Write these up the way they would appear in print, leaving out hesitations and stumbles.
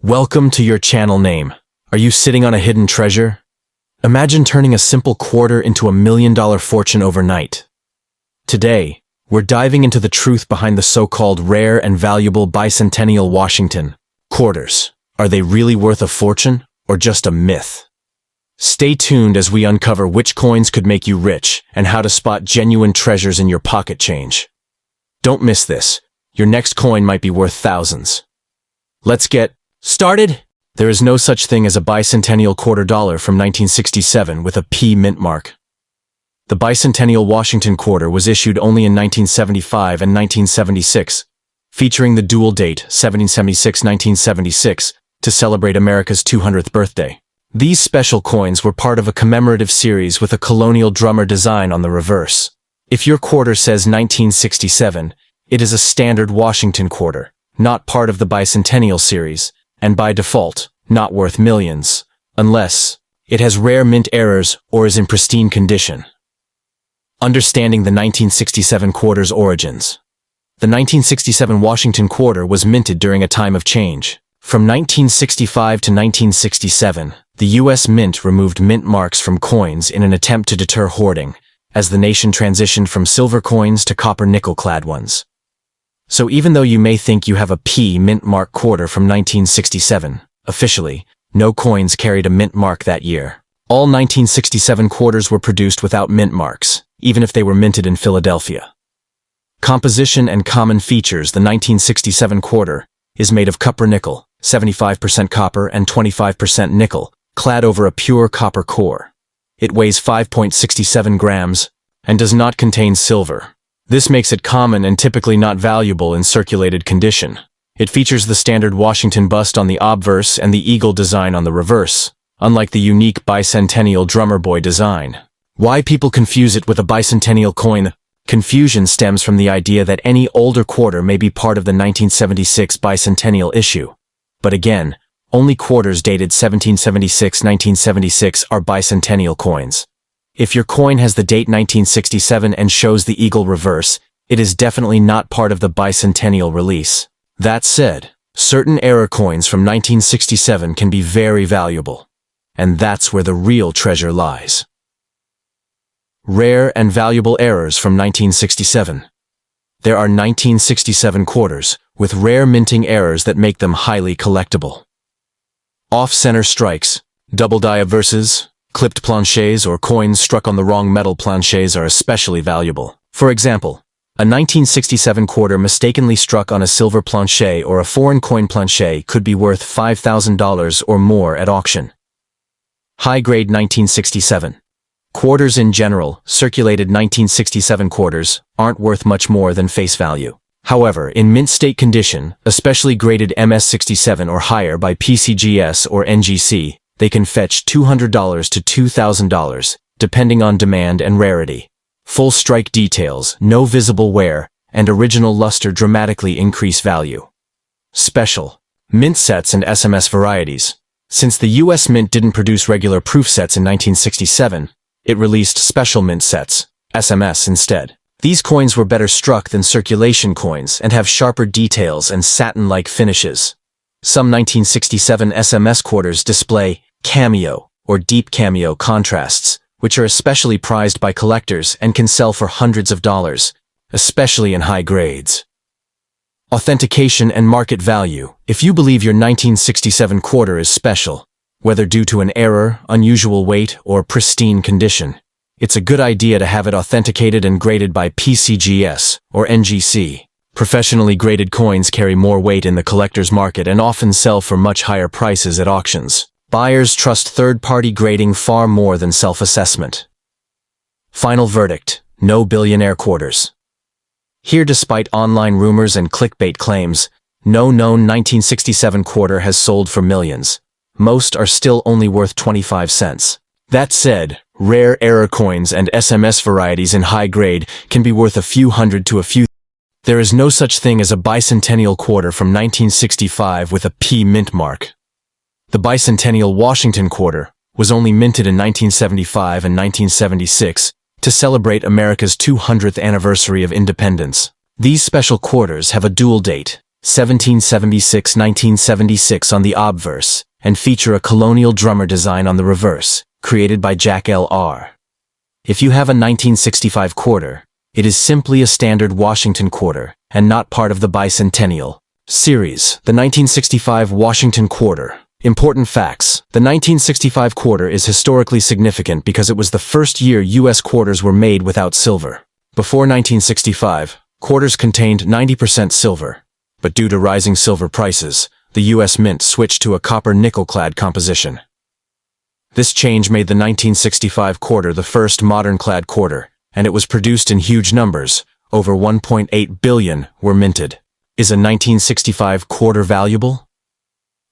Welcome to your channel name. Are you sitting on a hidden treasure? Imagine turning a simple quarter into $1 million fortune overnight. Today, we're diving into the truth behind the so-called rare and valuable bicentennial Washington quarters. Are they really worth a fortune, or just a myth? Stay tuned as we uncover which coins could make you rich and how to spot genuine treasures in your pocket change. Don't miss this. Your next coin might be worth thousands. Let's get started. There is no such thing as a bicentennial quarter dollar from 1967 with a P mint mark. The bicentennial Washington quarter was issued only in 1975 and 1976, featuring the dual date 1776-1976 to celebrate America's 200th birthday. These special coins were part of a commemorative series with a colonial drummer design on the reverse. If your quarter says 1967, it is a standard Washington quarter, not part of the bicentennial series, and by default, not worth millions, unless it has rare mint errors or is in pristine condition. Understanding the 1967 quarter's origins. The 1967 Washington quarter was minted during a time of change. From 1965 to 1967, the U.S. Mint removed mint marks from coins in an attempt to deter hoarding, as the nation transitioned from silver coins to copper-nickel-clad ones. So even though you may think you have a P mint mark quarter from 1967, officially, no coins carried a mint mark that year. All 1967 quarters were produced without mint marks, even if they were minted in Philadelphia. Composition and common features. The 1967 quarter is made of copper-nickel, 75% copper and 25% nickel, clad over a pure copper core. It weighs 5.67 grams and does not contain silver. This makes it common and typically not valuable in circulated condition. It features the standard Washington bust on the obverse and the eagle design on the reverse, unlike the unique bicentennial drummer boy design. Why people confuse it with a bicentennial coin? Confusion stems from the idea that any older quarter may be part of the 1976 bicentennial issue. But again, only quarters dated 1776-1976 are bicentennial coins. If your coin has the date 1967 and shows the eagle reverse, it is definitely not part of the bicentennial release. That said, certain error coins from 1967 can be very valuable. And that's where the real treasure lies. Rare and valuable errors from 1967. There are 1967 quarters, with rare minting errors that make them highly collectible. Off-center strikes, double die obverses, clipped planchets, or coins struck on the wrong metal planchets are especially valuable. For example, a 1967 quarter mistakenly struck on a silver planchet or a foreign coin planchet could be worth $5,000 or more at auction. High-grade 1967. Quarters in general, circulated 1967 quarters, aren't worth much more than face value. However, in mint state condition, especially graded MS67 or higher by PCGS or NGC, they can fetch $200 to $2,000, depending on demand and rarity. Full strike details, no visible wear, and original luster dramatically increase value. Special mint sets and SMS varieties. Since the U.S. Mint didn't produce regular proof sets in 1967, it released special mint sets, SMS, instead. These coins were better struck than circulation coins and have sharper details and satin-like finishes. Some 1967 SMS quarters display cameo or deep cameo contrasts, which are especially prized by collectors and can sell for hundreds of dollars, especially in high grades. Authentication and market value. If you believe your 1967 quarter is special, whether due to an error, unusual weight, or pristine condition, it's a good idea to have it authenticated and graded by PCGS or NGC. Professionally graded coins carry more weight in the collector's market and often sell for much higher prices at auctions. Buyers trust third-party grading far more than self-assessment. Final verdict: no billionaire quarters. Here, despite online rumors and clickbait claims, no known 1967 quarter has sold for millions. Most are still only worth 25 cents. That said, rare error coins and SMS varieties in high grade can be worth a few hundred to a few. There is no such thing as a bicentennial quarter from 1965 with a P mint mark. The bicentennial Washington quarter was only minted in 1975 and 1976 to celebrate America's 200th anniversary of independence. These special quarters have a dual date, 1776-1976 on the obverse, and feature a colonial drummer design on the reverse, created by Jack L.R. If you have a 1965 quarter, it is simply a standard Washington quarter, and not part of the bicentennial series. The 1965 Washington quarter. Important facts. The 1965 quarter is historically significant because it was the first year U.S. quarters were made without silver. Before 1965, quarters contained 90% silver, but due to rising silver prices, the U.S. Mint switched to a copper-nickel-clad composition. This change made the 1965 quarter the first modern-clad quarter, and it was produced in huge numbers. Over 1.8 billion were minted. Is a 1965 quarter valuable?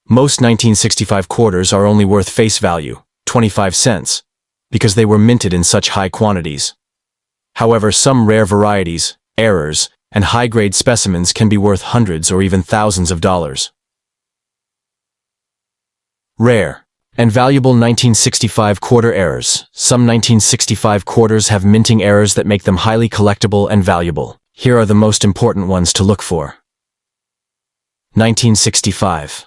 Most 1965 quarters are only worth face value, 25 cents, because they were minted in such high quantities. However, some rare varieties, errors, and high-grade specimens can be worth hundreds or even thousands of dollars. Rare and valuable 1965 quarter errors. Some 1965 quarters have minting errors that make them highly collectible and valuable. Here are the most important ones to look for. 1965.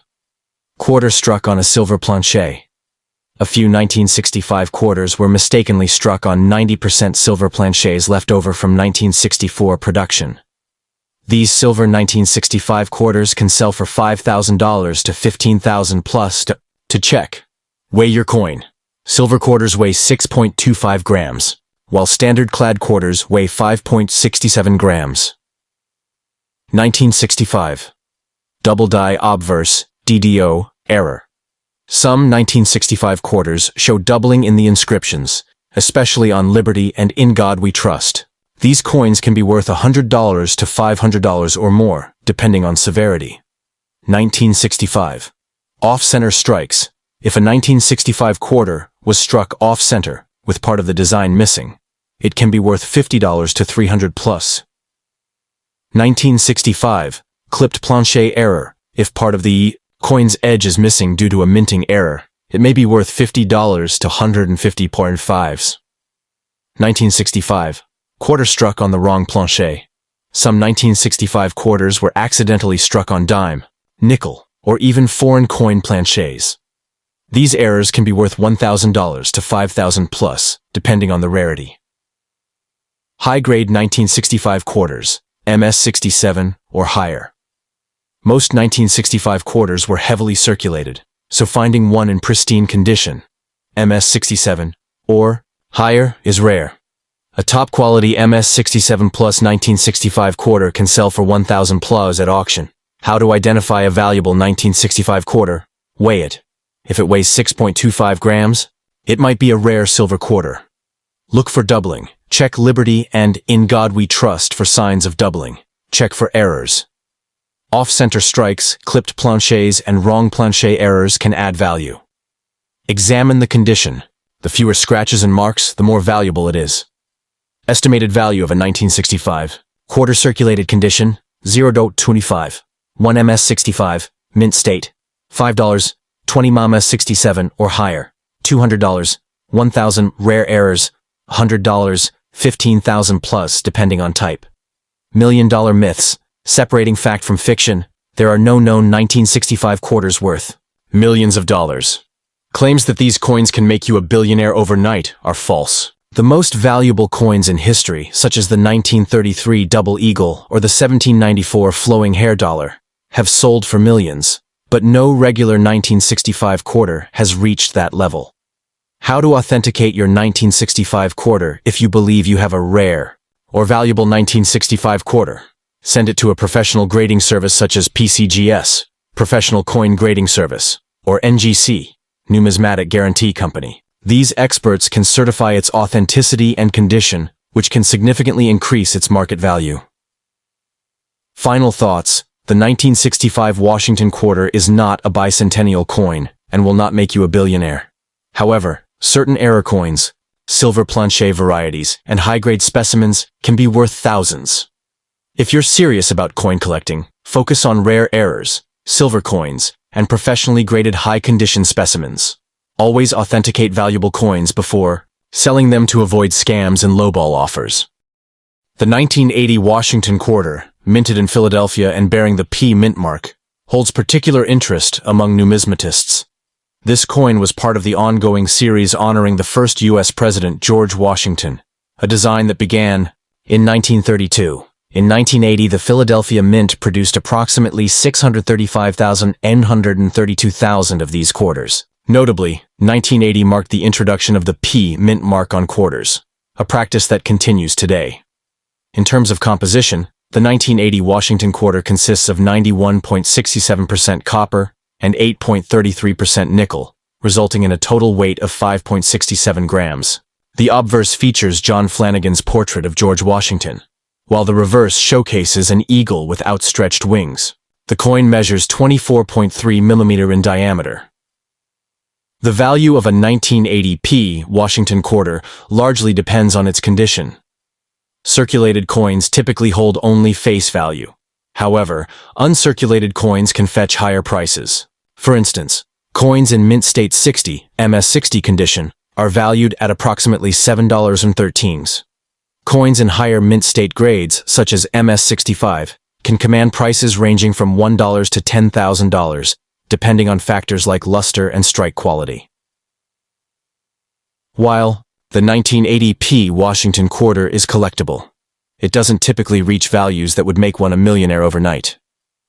Quarter struck on a silver planche. A few 1965 quarters were mistakenly struck on 90% silver planches left over from 1964 production. These silver 1965 quarters can sell for $5,000 to $15,000 plus. To check. Weigh your coin. Silver quarters weigh 6.25 grams, while standard clad quarters weigh 5.67 grams. 1965. Double die obverse, DDO, error. Some 1965 quarters show doubling in the inscriptions, especially on Liberty and In God We Trust. These coins can be worth $100 to $500 or more, depending on severity. 1965. Off-center strikes. If a 1965 quarter was struck off-center, with part of the design missing, it can be worth $50 to $300 plus. 1965. Clipped planche error. If part of the coin's edge is missing due to a minting error, it may be worth $50 to $150.5. 1965. Quarter struck on the wrong planche. Some 1965 quarters were accidentally struck on dime, nickel, or even foreign coin planches. These errors can be worth $1,000 to $5,000 plus, depending on the rarity. High-grade 1965 quarters, MS-67 or higher. Most 1965 quarters were heavily circulated, so finding one in pristine condition, MS-67 or higher, is rare. A top-quality MS-67 plus 1965 quarter can sell for $1,000 plus at auction. How to identify a valuable 1965 quarter? Weigh it. If it weighs 6.25 grams, it might be a rare silver quarter. Look for doubling. Check Liberty and In God We Trust for signs of doubling. Check for errors. Off-center strikes, clipped planches, and wrong planche errors can add value. Examine the condition. The fewer scratches and marks, the more valuable it is. Estimated value of a 1965 quarter circulated condition, 0.25. 1 MS-65, mint state, $5, 20 MS-67 or higher, $200, 1,000 rare errors, $100, 15,000 plus depending on type. $1,000,000 myths. Separating fact from fiction, there are no known 1965 quarters worth millions of dollars. Claims that these coins can make you a billionaire overnight are false. The most valuable coins in history, such as the 1933 Double Eagle or the 1794 Flowing Hair Dollar, have sold for millions, but no regular 1965 quarter has reached that level. How to authenticate your 1965 quarter if you believe you have a rare or valuable 1965 quarter? Send it to a professional grading service such as PCGS, Professional Coin Grading Service, or NGC, Numismatic Guarantee Company. These experts can certify its authenticity and condition, which can significantly increase its market value. Final thoughts. The 1965 Washington quarter is not a bicentennial coin and will not make you a billionaire. However, certain error coins, silver planche varieties, and high-grade specimens can be worth thousands. If you're serious about coin collecting, focus on rare errors, silver coins, and professionally graded high-condition specimens. Always authenticate valuable coins before selling them to avoid scams and lowball offers. The 1980 Washington Quarter, minted in Philadelphia and bearing the P mint mark, holds particular interest among numismatists. This coin was part of the ongoing series honoring the first U.S. President George Washington, a design that began in 1932. In 1980, the Philadelphia Mint produced approximately 635,832,000 of these quarters. Notably, 1980 marked the introduction of the P mint mark on quarters, a practice that continues today. In terms of composition, the 1980 Washington Quarter consists of 91.67% copper and 8.33% nickel, resulting in a total weight of 5.67 grams. The obverse features John Flanagan's portrait of George Washington, while the reverse showcases an eagle with outstretched wings. The coin measures 24.3 millimeter in diameter. The value of a 1980p Washington Quarter largely depends on its condition. Circulated coins typically hold only face value. However, uncirculated coins can fetch higher prices. For instance, coins in mint state 60, MS60 condition, are valued at approximately $7.13. Coins in higher mint state grades, such as MS65, can command prices ranging from $1 to $10,000, depending on factors like luster and strike quality. While the 1980p Washington Quarter is collectible, it doesn't typically reach values that would make one a millionaire overnight.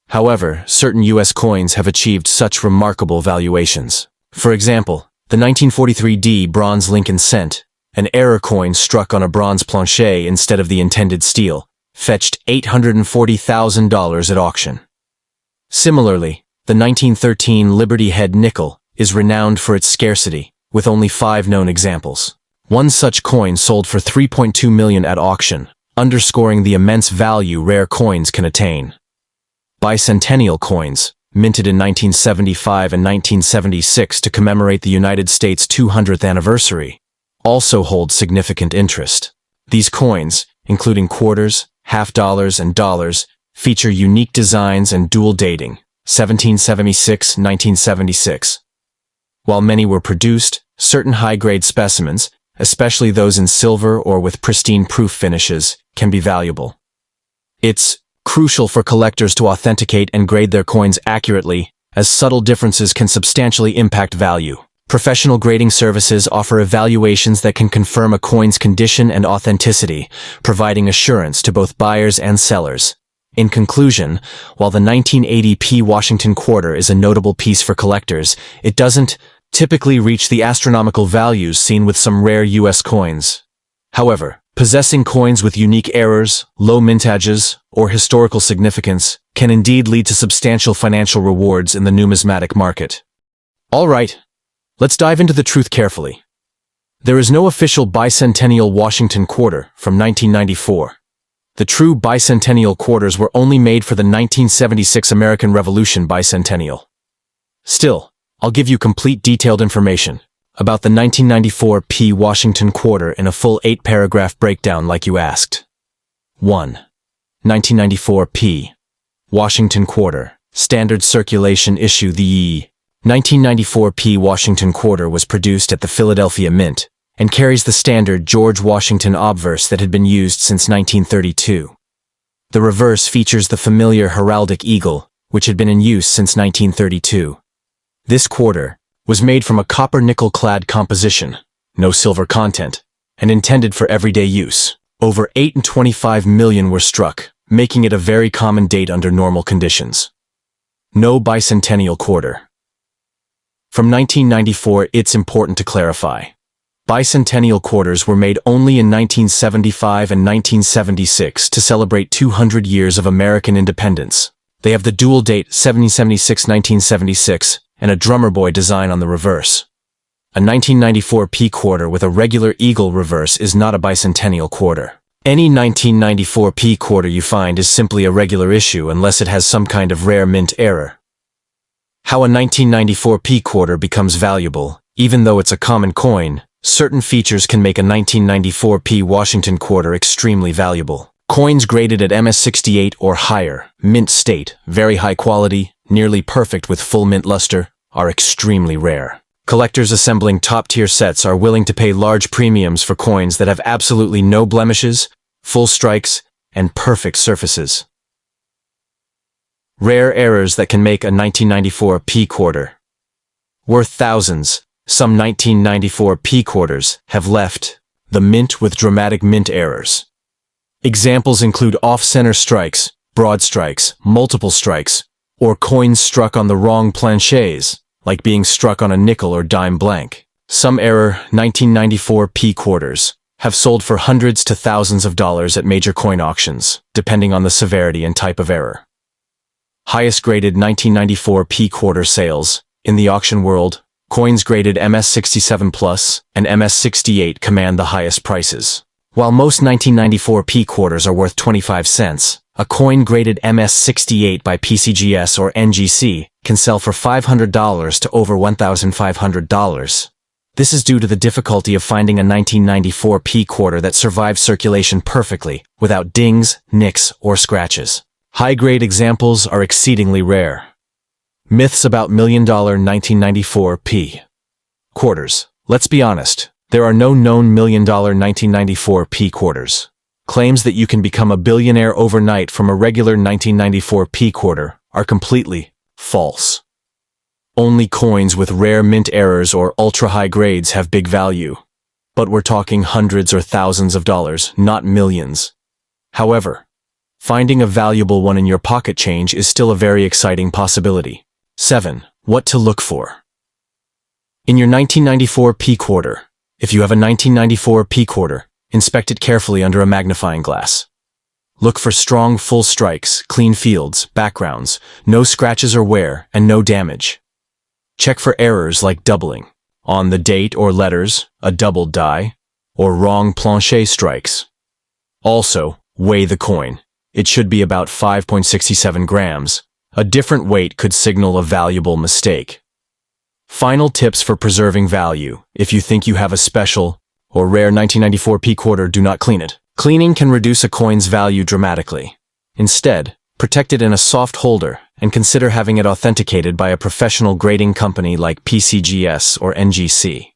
However, certain U.S. coins have achieved such remarkable valuations. For example, the 1943 bronze Lincoln cent, an error coin struck on a bronze planchet instead of the intended steel, fetched $840,000 at auction. Similarly, the 1913 Liberty Head nickel is renowned for its scarcity, with only 5 known examples. One such coin sold for $3.2 million at auction, underscoring the immense value rare coins can attain. Bicentennial coins, minted in 1975 and 1976 to commemorate the United States' 200th anniversary, also hold significant interest. These coins, including quarters, half dollars, and dollars, feature unique designs and dual dating, 1776-1976. While many were produced, certain high-grade specimens, especially those in silver or with pristine proof finishes, can be valuable. It's crucial for collectors to authenticate and grade their coins accurately, as subtle differences can substantially impact value. Professional grading services offer evaluations that can confirm a coin's condition and authenticity, providing assurance to both buyers and sellers. In conclusion, while the 1980p Washington Quarter is a notable piece for collectors, it doesn't typically reach the astronomical values seen with some rare U.S. coins. However, possessing coins with unique errors, low mintages, or historical significance can indeed lead to substantial financial rewards in the numismatic market. All right, let's dive into the truth carefully. There is no official bicentennial Washington Quarter from 1994. The true bicentennial quarters were only made for the 1976 American Revolution bicentennial. Still, I'll give you complete detailed information about the 1994 P Washington Quarter in a full 8-paragraph breakdown like you asked. 1. 1994 P Washington Quarter, Standard Circulation Issue. The 1994 P Washington Quarter was produced at the Philadelphia Mint and carries the standard George Washington obverse that had been used since 1932. The reverse features the familiar heraldic eagle, which had been in use since 1932. This quarter was made from a copper-nickel-clad composition, no silver content, and intended for everyday use. Over 8.25 million were struck, making it a very common date under normal conditions. No bicentennial quarter. From 1994, it's important to clarify. Bicentennial quarters were made only in 1975 and 1976 to celebrate 200 years of American independence. They have the dual date 1776-1976 and a drummer boy design on the reverse. A 1994 P quarter with a regular eagle reverse is not a bicentennial quarter. Any 1994 P quarter you find is simply a regular issue unless it has some kind of rare mint error. How a 1994 P quarter becomes valuable, even though it's a common coin, certain features can make a 1994 P Washington Quarter extremely valuable. Coins graded at MS68 or higher, mint state, very high quality, nearly perfect with full mint luster, are extremely rare. Collectors assembling top-tier sets are willing to pay large premiums for coins that have absolutely no blemishes, full strikes, and perfect surfaces. Rare errors that can make a 1994 P quarter worth thousands. Some 1994 P quarters have left the mint with dramatic mint errors. Examples include off-center strikes, broad strikes, multiple strikes, or coins struck on the wrong planchets, like being struck on a nickel or dime blank. Some error 1994 P quarters have sold for hundreds to thousands of dollars at major coin auctions, depending on the severity and type of error. Highest graded 1994 P quarter sales. In the auction world, coins graded MS67 Plus and MS68 command the highest prices. While most 1994 P quarters are worth 25 cents, a coin graded MS68 by PCGS or NGC can sell for $500 to over $1,500. This is due to the difficulty of finding a 1994 P quarter that survives circulation perfectly, without dings, nicks, or scratches. High-grade examples are exceedingly rare. Myths about $1 million 1994 P quarters. Let's be honest, there are no known $1 million 1994 P quarters. Claims that you can become a billionaire overnight from a regular 1994 P quarter are completely false. Only coins with rare mint errors or ultra-high grades have big value. But we're talking hundreds or thousands of dollars, not millions. However, finding a valuable one in your pocket change is still a very exciting possibility. 7. What to look for. In your 1994 P quarter, if you have a 1994 P quarter, inspect it carefully under a magnifying glass. Look for strong full strikes, clean fields, backgrounds, no scratches or wear, and no damage. Check for errors like doubling, on the date or letters, a doubled die, or wrong planchet strikes. Also, weigh the coin. It should be about 5.67 grams. A different weight could signal a valuable mistake. Final tips for preserving value. If you think you have a special or rare 1994 P quarter, do not clean it. Cleaning can reduce a coin's value dramatically. Instead, protect it in a soft holder and consider having it authenticated by a professional grading company like PCGS or NGC.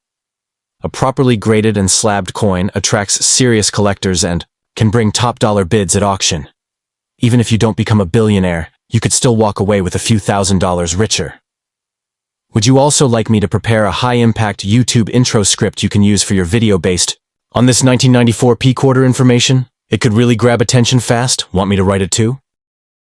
A properly graded and slabbed coin attracts serious collectors and can bring top-dollar bids at auction. Even if you don't become a billionaire, you could still walk away with a few $1,000s richer. Would you also like me to prepare a high-impact YouTube intro script you can use for your video based on this 1994 P quarter information? It could really grab attention fast. Want me to write it too?